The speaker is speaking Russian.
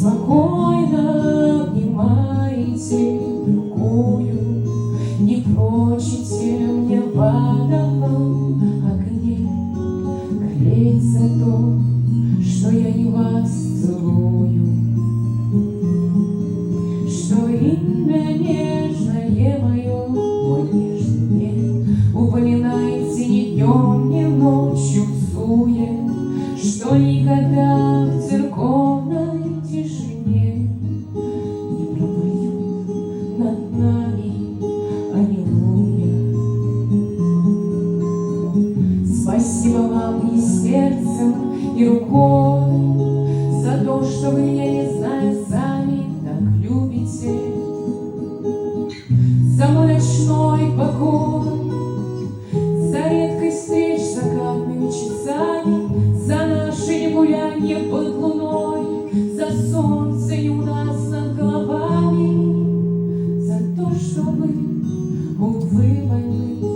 спокойно обнимаете другую, не прочите мне в адовом огне клеить за то, что я не вас целую, что имя нежное мое, мой нежный день, упоминайте ни днем, ни ночью в суе, что никогда в церковной тишине не пропоют над нами аллилуйя. Спасибо вам и сердцем, и рукой за то, что вы меня, не знаю, сами так любите, за мой ночной покой, за редкость встреч с закатными часами, за наши гулянья под луной, за солнце и у нас над головами, за то, что вы, увы, войны